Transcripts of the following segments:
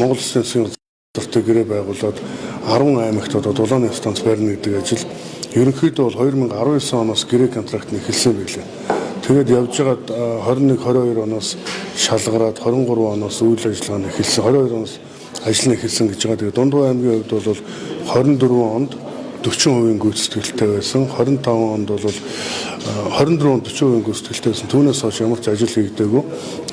Монгол Улсын засгийн гэрээ байгуулад 10 аймагт одоо дулааны станц барина гэдэг ажил ерөнхийдөө бол 2019 оноос гэрээ контракт эхэлсэн байлээ. Тэгээд явж байгаад 21-22 оноос шалгараад 23 оноос үйл ажиллагаа эхэлсэн. 22 оноос ажил нь эхэлсэн гэж байгаа. Тэгээд Дундгой аймгийн хувьд бол 24 онд 40% гүйцэтгэлтэй байсан. 25 онд бол 24 онд 40% гүйцэтгэлтэй байсан. Түүнээс хойш ямар ч ажил хийгдээгүй.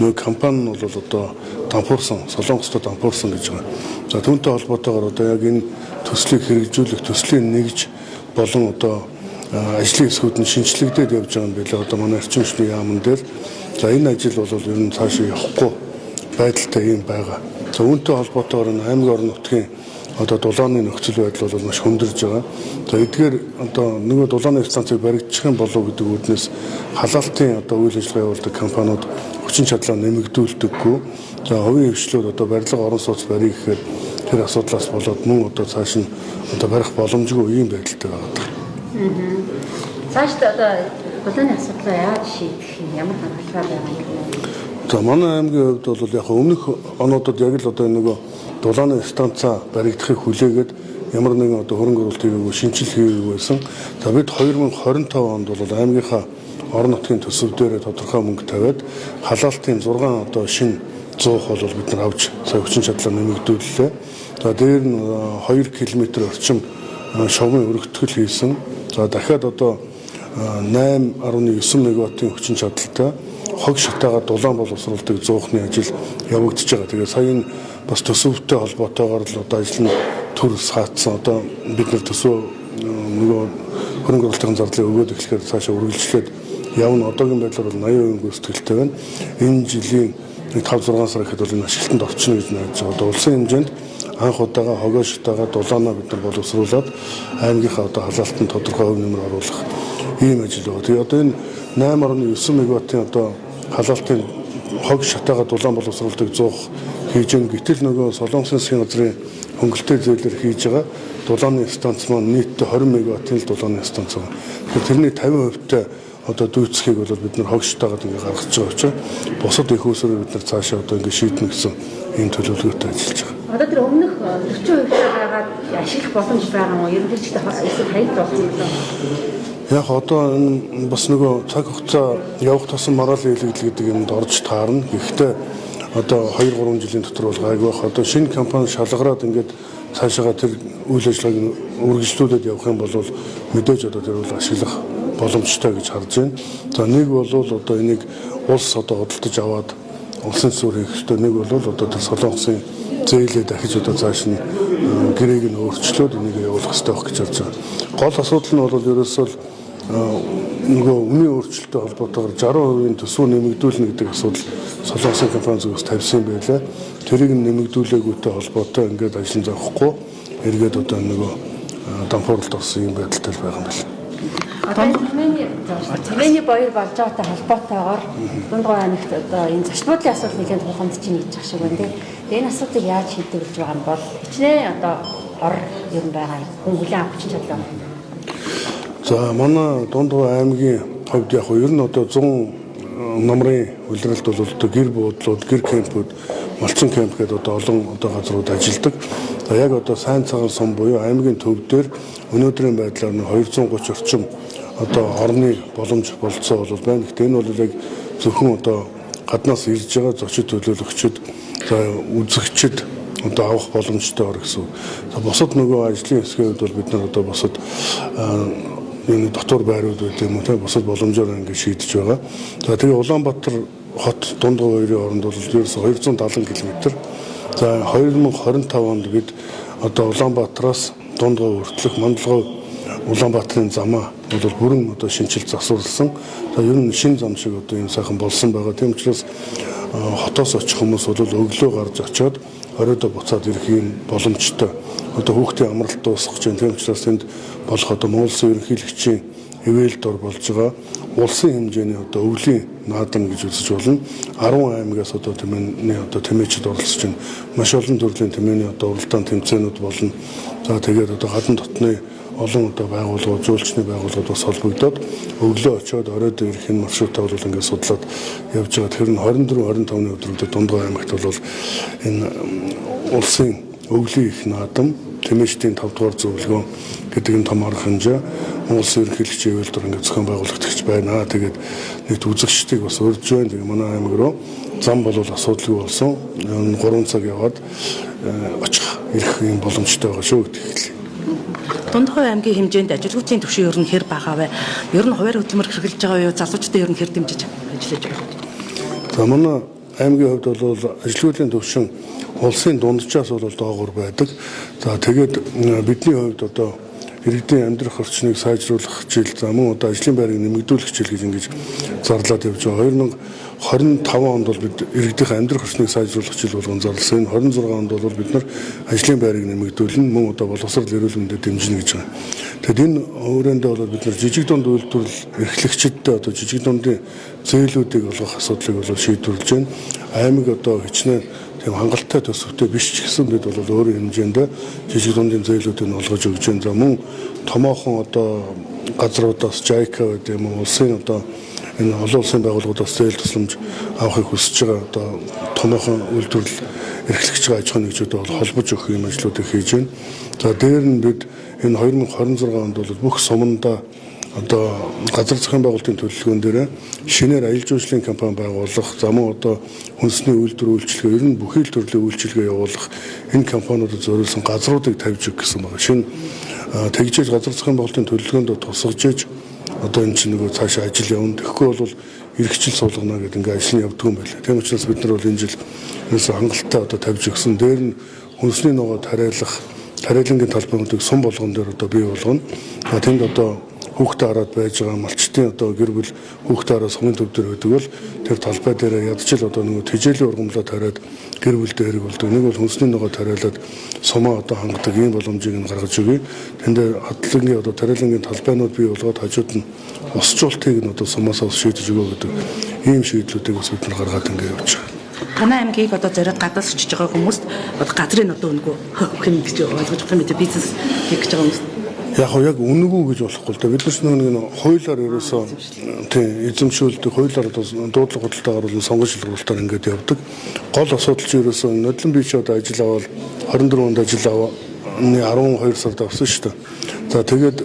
Нөгөө компани нь бол одоо дампуурсан, Солонгостой дампуурсан гэж байгаа. За түүнтэй холбоотойгоор одоо яг энэ төслийг хэрэгжүүлэх, төслийн нэгж болон одоо ажлын хэсгүүд нь шинжлэгдээд явж байгаа юм билээ. Одоо манай эрчим хүчний яамн дээр за энэ ажил бол ер нь цаашаа явахгүй байдалтай юм байгаа. За үүнтэй холбоотойгоор аймгийн орон нутгийн одоо дулааны нөхцөл байдал бол маш хүндэрж байгаа. За эдгээр одоо нөгөө дулааны станцыг баригдчих юм болов гэдэг үүднээс халаалтын одоо үйл ажиллагаа явуулдаг компаниуд хүчин чадлаа нэмэгдүүлдэггүй. За хувийн хвшлүүд одоо барилга орон сууц барих гэхээр тэр асуудлаас болоод мөн одоо цааш нь одоо барих боломжгүй ийм байдалтай байгаа. Цаашд одоо дулааны асуудлаа яаж шийдэх юм, ямар хангалттай байгаа юм? За манай аймгийн хувьд бол яг өмнөх онуудад яг л одоо нөгөө дулааны станцаа баригдахыг хүлээгээд ямар нэгэн одоо хөрөнгө оруулалт хийгээгүй шинжил хийгээгүй байсан. За бид 2025 онд бол аймгийнхаа орон нутгийн төсөв дээр тодорхой мөнгө тавиад халаалтын 6 одоо шинэ 100 бол бид нар авч сая хүчин чадлаа нэмэгдүүллээ. За дээр нь 2 км орчим шовын өргөтгөл хийсэн. За дахиад одоо 8.9 мегаваттын хүчин чадалтай хог шатаага дулаан боловсруулдаг зуухны ажил явагдаж байгаа. Тэгээ сая энэ бас төсөвтэй холбоотойгоор л одоо ажил нь төр саатсан. Одоо бид нар төсөө нөгөө хөрөнгө оруулалтын зардлыг өгөөд эхлэхээр цаашаа үргэлжлээд явна. Одоогийн байдлаар бол 80% гүйцэтгэлтэй байна. Энэ жилийн 5-6 сар гэхэд бол энэ ашиглалтанд орчихно гэж найдаж байгаа. Одоо улсын хэмжээнд анх удаага хогоо шатаага дулаанаа бид нар боловсруулад аймгийнхаа одоо халаалтанд тодорхой хөв нэмэр оруулах ийм ажил байгаа. Тэгээ одоо энэ 8.9 мегаваттын одоо халаалтын хог шатаага дулаан боловсруулдаг 100 хийж ин гэтэл нөгөө Солонгосын засгийн газрын хөнгөлтэй зээлээр хийж байгаа дулааны станц маань нийтдээ 20 мегаваттын дулааны станц байна. Тэрний 50%-тай одоо дүүцхийг бол бид нар хог шатаагаад ингээ гаргаж байгаа учраас бусад их усрыг бид нар цаашаа одоо ингээ шийднэ гэсэн ийм төлөвлөгөөтэй ажиллаж байгаа. Одоо тэр өмнөх 40% байгаад ашиглах боломж байгаа нь ерөнхийдөө эсвэл хаягд болсон юм байна. Яг одоо энэ бас нөгөө цаг хугацаа явах тусам маргаал хийлэгдэл гэдэг юмд орж таарна. Гэхдээ одоо 2-3 жилийн дотор бол гайгүй бах. Одоо шинэ компани шалгараад ингээд цаашаа тэр үйл ажиллагааг үргэлжлүүлээд явах юм бол мэдээж одоо тэр бол ашиглах боломжтой гэж харж байна. За нэг бол одоо энийг улс одоо хөдөлтөж аваад улсын суурь хийхдээ нэг бол одоо тэр Солонгосын зээлээ дахиж одоо цааш нь гэрээг нь өөрчлөөд энийг явуулах хэрэгтэй байх гэж харж байгаа. Гол асуудал нь бол ерөөсөө нөгөө үнийн өөрчлөлттэй холбоотойгоор 60% төсөв нэмэгдүүлнэ гэдэг асуудал Солонгосын компани зүгээс тавьсан байлаа. Тэрийг нэмэгдүүлээгүйтэй холбоотой ингээд ажил заахгүй эргээд одоо нөгөө дампуурлалт орсон юм байдалтай байгаа юм байна. Цэвэний баяр болж байгаатай холбоотойгоор Дундгой аймагт одоо энэ зочдлын асуудал нэгэн тулгамд чинь хийж ах шиг байна. Тэгээ энэ асуудыг яаж шийдвэрлэж байгаа нь бол хичнээн одоо ор юм байгаа хүн хүлээн авах чинь чадлаа. За манай Дундгой аймгийн хувьд яг ер нь одоо 100 номрын улиралд бол одоо гэр буудлууд, гэр кемпүүд, малчин кемп гэдэг одоо олон одоо газрууд ажилладаг. За яг одоо сайн цагаан сум буюу аймгийн төв дээр өнөөдрийн байдлаар 230 орчим одоо орны боломж болцоо бол байна. Гэхдээ энэ бол яг зөвхөн одоо гаднаас ирж байгаа зочид төлөөлөгчд, за үзэгчд одоо авах боломжтой ор гэсэн. За бусад нөгөө ажлын хэсгийн хувьд бол бид нар одоо бусад энэ дотор байрууд үү юм уу те бусад боломжоор ингэ шийдэж байгаа. За тэгээ Улаанбаатар хот Дундгой хоёрын хооронд бол ерөөсө 270 км. За 2025 онд бид одоо Улаанбаатараас Дундгой хүртэлх Мандлгой Улаанбаатарын замаа бол бүрэн одоо шинжилж засварласан. За ер нь шинэ зам шиг одоо юм сайхан болсон байгаа. Тийм учраас хотоос очих хүмүүс бол өглөө гарч очиод оройдоо буцаад ирэх юм боломжтой. Одоо хүүхдийн амралт дуусгах гэж. Тийм учраас энд болох одоо Монгол Улсын ерөнхийлөгчийн ивэлд ор болж байгаа улсын хэмжээний одоо өвлийн наадан гэж үзэж болно. 10 аймагаас одоо тэмээний одоо тэмээчд оролцож байна. Маш олон төрлийн тэмээний одоо уралдаан тэмцээнүүд болно. За тэгээд одоо гадна дотны олон одоо байгууллагууд, зөөлчний байгууллагууд бас холбогдоод өглөө очиод оройд ирэх энэ маршрутаа бол ингээд судлаад явж байгаа. Тэгэхээр нь 24-25-ны өдрүүдэд Дундгой аймагт бол энэ улсын өвлийн их наадам, Тэмээжтийн 5 дугаар зөвлөгөө гэдэг энэ том арга хэмжээ Монголын ерөнхийлөгчийн хуулиар ингээд зохион байгуулагдаж байна. Тэгээд нийт үзэгчдийг бас урьж байна. Тэгээ манай аймаг руу зам бол асуудалгүй болсон. 3 цаг яваад очих ирэх юм боломжтой байгаа шүү гэдэг хэлье. Дундгой аймгийн хэмжээнд ажилгүйдийн түвшин ер нь хэр бага вэ? Ер нь хуваар хөдөлмөр хэрэгжилж байгаа юу? Залуучуудаа ер нь хэр дэмжиж ажиллаж байгаа вэ? За манай аймгийн хувьд бол ажилгүйдийн түвшин улсын дунджаас бол доогуур байдаг. За тэгээд бидний хувьд одоо иргэдийн амьдрах орчныг сайжруулах хичээл, за мөн одоо ажлын байрыг нэмэгдүүлэх хичээл гэж ингэж зарлаад явж байгаа. 2025 онд бол бид иргэдийн амьдрах орчныг сайжруулах хичээл болгон зарласан. 26 онд бол бид нар ажлын байрыг нэмэгдүүлнэ, мөн одоо боловсрол эрүүл мэндэд дэмжинэ гэж байгаа. Тэгэд энэ өөрөндөө бол бид нар жижиг дунд үйлдвэрлэл эрхлэгчидтэй одоо жижиг дундын зээлүүдийг олгох асуудлыг бол шийдвэрлэж байна. Аймаг одоо хичнээн тийм хангалттай төсөвтэй биш ч гэсэн бид бол өөрийн хэмжээнд жижиг дундын зээлүүдийг олгож өгч байна. За мөн томоохон одоо газруудаас JICA гэдэг юм уу улсын одоо энэ олон улсын байгууллагуудаас зээл тусламж авахыг хүсэж байгаа одоо томоохон үйлдвэрлэл эрхлэгч аж ахуйн нэгжүүдэд бол холбож өгөх юм ажлуудыг хийж байна. За дээр нь бид энэ 2026 онд бол бүх сумандаа одоо газар зохион байгуулалтын төлөвлөгөөн дээр шинээр аялал жуулчлалын компани байгуулах, за мөн одоо хүнсний үйлдвэр үйлчилгээ, ер нь бүхий л төрлийн үйлчилгээ явуулах энэ компаниудад зориулсан газруудыг тавьж өгөх гэсэн байна. Шинэ тэгжээж газар зохион байгуулалтын төлөвлөгөөнд тусгаж иж одоо энэ чинь нөгөө цаашаа ажил явна. Тэгэхгүй бол эрхчил суулгана гэдэг ингээ ажил нь явдаг юм байна. Тийм учраас бид нар бол энэ жил ерөөсөө хангалттай одоо тавьж өгсөн. Дээр нь хүнсний ногоо тариалангийн талбайнуудыг сум болгон дээр одоо бий болгоно. Тэнд одоо хүүхдээ хараад байж байгаа малчтын одоо гэр бүл хүүхдээ хараад сумын төв дээр байдаг бол тэр талбай дээр ядчил одоо нөгөө тэжээлийн ургамлаа тариад гэр бүлдээ хэрэг болдог. Нэг бол хүнсний ногоо тариалаад сумаа одоо хангадаг ийм боломжийг нь гаргаж өгье. Тэнд хадлагын одоо тариалангийн талбайнууд бий болгоод хажууд нь усчуултыг нь одоо сумаас шийдэж өгөө гэдэг ийм шийдлүүдийг бас бид нар гаргаад ингээ явж байгаа. Танай аймгийг одоо зориод гадаас очиж байгаа хүмүүст одоо газрын одоо өнгөө өгөх юм гэж ойлгож байгаа юм тийм бизнес хийх гэж байгаа хүмүүс. Яг үнэгүй гэж болохгүй л да. Бид нар нэг хуулиар ерөөсөө тийм эзэмшүүлдэг хуулиар дуудлага худалдаагаар бол сонгон шилгуулалтаар ингээд явдаг. Гол асуудал чинь ерөөсөө нодлон бич одоо ажил аваад 24 онд ажил аваа 12 сард авсан шүү дээ. За тэгээд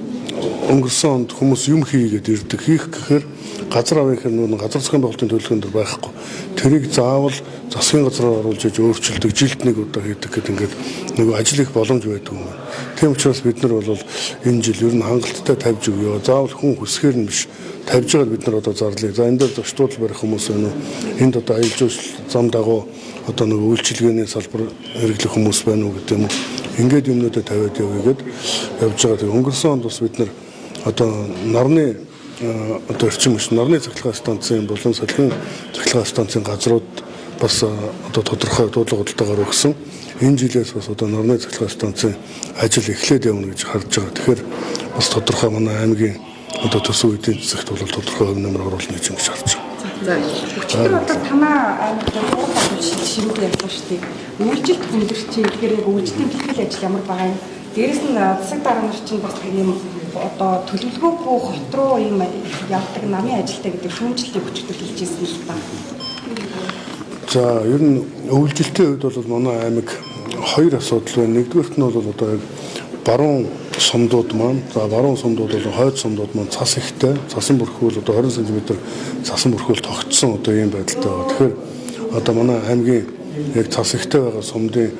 өнгөрсөн онд хүмүүс юм хийгээд ирдэг. Хийх гэхээр газар авах хэрнээ газар зохион байгуулалтын төлөвлөгөөнд байхгүй. Тэрийг заавал засгийн газраар оруулж иж өөрчилдөг жилд нэг удаа хийдэг гэдэг ингээд нөгөө ажил их боломж байдаг юм. Тийм учраас бид нар бол энэ жил ер нь хангалттай тавьж өгөө. Заавал хүн хүсгээр нь биш тавьж байгаа бид нар одоо зарлая. За энэ дээр зочдууд барих хүмүүс байна уу? Энд одоо аялал жуулчлал зам дагуу одоо нөгөө үйлчилгээний салбар хэрэглэх хүмүүс байна уу гэдэг юм уу? Ингээд юмнуудаа тавиад явъя гэд явж байгаа. Тэгээ өнгөрсөн онд бас бид нар одоо нарны одоо орчин биш нарны цахилгаан станцын болон салхин цахилгаан станцын газрууд бас одоо тодорхой дуудлага худалдаагаар өгсөн. Энэ жилээс бас одоо нарны цахилгаан станцын ажил эхлээд явна гэж харж байгаа. Тэгэхээр бас тодорхой манай аймгийн одоо төсөв эдийн засагт бол тодорхой хөв нэмэр оруулна гэж харж байгаа. За өчигдөр одоо танаа аймагт ширүүг явуулсан шүү дээ. Үйлчлэлт хүндэрчээ тэгэхээр яг үйлчлэлийн бэлтгэл ажил ямар байгаа юм. Дээрэс нь засаг дарга нар чинь бас ийм одоо төлөвлөгөөгүй хот руу ийм явдаг намын ажилтаа гэдэг шүүмжлэлийг өчигдөр хэлжсэн л та. За ер нь өвлжилтийн хувьд бол манай аймаг хоёр асуудал байна. Нэгдүгээрт нь бол одоо яг баруун сумдууд маань баруун сумдууд бол хойд сумдууд маань цас ихтэй, цасан бүрхүүл одоо 20 см цасан бүрхүүл тогтсон одоо ийм байдалтай байна. Тэгэхээр одоо манай аймгийн яг цас ихтэй байгаа сумдын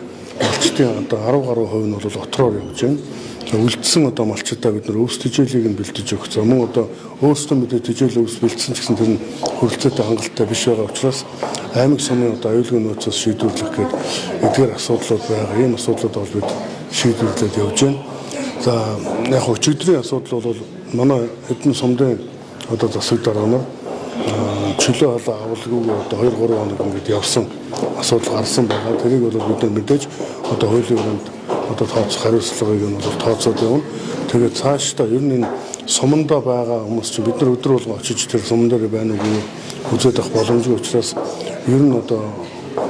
малчтын одоо 10 гаруй хувь нь бол отроор явж байна. Үлдсэн одоо малчтаа бид нар өвс тэжээлийг нь бэлдэж өгөх. За мөн одоо өөрсдөө мэдээ тэжээл өвс бэлдсэн ч гэсэн тэр нь хөрөлцөөтэй хангалттай биш байгаа учраас аймаг сумын одоо аюулгүй нөөцөөс шийдвэрлэх гээд эдгээр асуудлууд байгаа. Ийм асуудлууд бол бид шийдвэрлээд явж байна. За яг өчигдрийн асуудал бол манай хэдэн сумдын одоо засаг дарга нар чөлөө халаа авалгүй одоо 2-3 хоног ингээд явсан асуудал гарсан байгаа. Тэрийг бол бид нар мэдээж одоо хуулийн өрөөнд одоо тооцох хариуцлагыг нь бол тооцоод явна. Тэгээд цаашдаа ер нь энэ сумандаа байгаа хүмүүс чинь бид нар өдөр болго очиж тэр суман дээр байна уу үзээд авах боломжгүй учраас ер нь одоо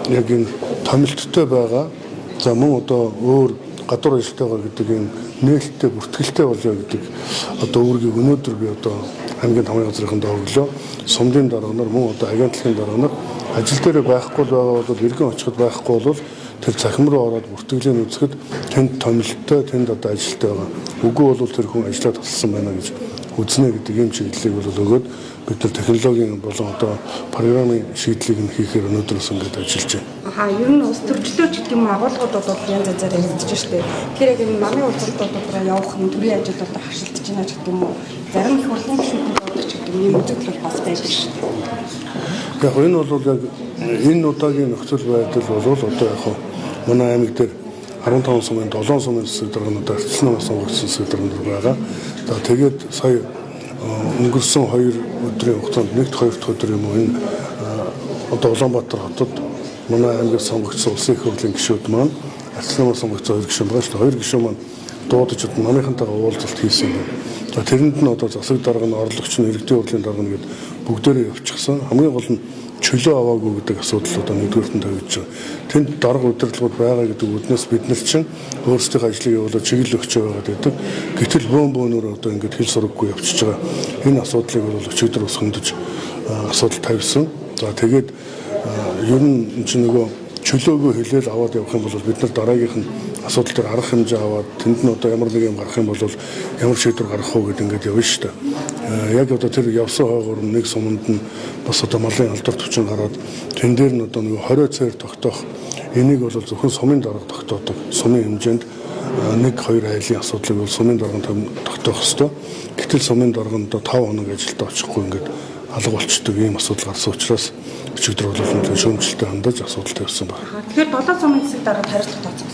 яг энэ томилттой байгаа. За мөн одоо өөр гадуур ажилтайгаа гэдэг ийм нээлттэй бүртгэлтэй болоо гэдэг одоо үүргийг өнөөдөр би одоо аймгийн тамгын газрын дооглоо сумдын дарга нар мөн одоо агентлагийн дарга нар ажил дээр байхгүй байгаа бол иргэн очиход байхгүй бол тэр цахим руу ороод бүртгэлийн үзэхэд тэнд томилттой тэнд одоо ажилтай байгаа. Үгүй бол тэр хүн ажиллаад тассан байна гэж үзнэ гэдэг юм чиглэлийг бол өгөөд бид нар технологийн болон одоо програмын шийдлийг нь хийхээр өнөөдрөөс ингээд ажиллаж байна. Ер нь улс төрчлөөч гэдэг юм агуулгуудад бол янз янзаар яригдж штэ. Тэгэхээр яг энэ намын улсуудад явах юм төрийн ажлууд хашилтж байна гэдэг юм уу? Зарим их хурлын гишүүдүүд бодож гэдэг юм үзэгдэл бас байдаг штэ. Яг энэ бол яг энэ удаагийн нөхцөл байдал бол одоо яг манай аймаг дээр 15 сумын 7 сумын засаг дарганууд арчилсан намаас сонгогдсон засаг дарганууд байгаа. За тэгээд сая өнгөрсөн 2 өдрийн хугацаанд нэгд 2 дахь өдөр юм уу энэ одоо Улаанбаатар хотод манай аймагаас сонгогдсон улсын их хурлын гишүүд маань арчилсан намаас сонгогдсон 2 гишүүн байгаа шүү дээ. 2 гишүүн маань дуудаж одоо манайхантайгаа уулзалт хийсэн байна. За тэрэнд нь одоо засаг дарга нь орлогч нь иргэдийн хурлын дарга нь гээд бүгдээрээ явчихсан. Хамгийн гол нь чөлөө аваагүй гэдэг асуудал одоо нэгдүгээрт нь тавьж байгаа. Тэнд дарга удирдлагууд байгаа гэдэг үднээс бид нар чинь өөрсдийнхөө ажлыг явуулаад чиглэл өгч байгаа гэдэг. Гэтэл бөөнөр одоо ингээд хэл сураггүй явчихж байгаа. Энэ асуудлыг бол өчигдөр бас хөндөж асуудал тавьсан. За тэгээд ер нь чинь нөгөө чөлөөгөө хэлээд аваад явах юм бол бид нар дараагийнх нь асуудал дээр арга хэмжээ аваад тэнд нь одоо ямар нэг юм гарах юм бол ямар шийдвэр гаргах уу гэдэг ингээд явна шүү дээ. Яг одоо тэр явсан хойгоор нэг суманд нь бас одоо малын алдар төвчин гараад тэн дээр нь одоо нэг 20 цайр тогтоох энийг бол зөвхөн сумын дарга тогтоодог. Сумын хэмжээнд 1-2 айлын асуудлыг бол сумын дарга тогтоох ёстой. Гэтэл сумын дарга нь одоо 5 хоног ажилдаа очихгүй ингээд алга болчдөг ийм асуудал гарсан учраас өчигдөр бол шөөмжлөлтөд хандаж асуудал тавьсан байна. Тэгэхээр 7 сумын засаг дарга хариуцлага тооцсон.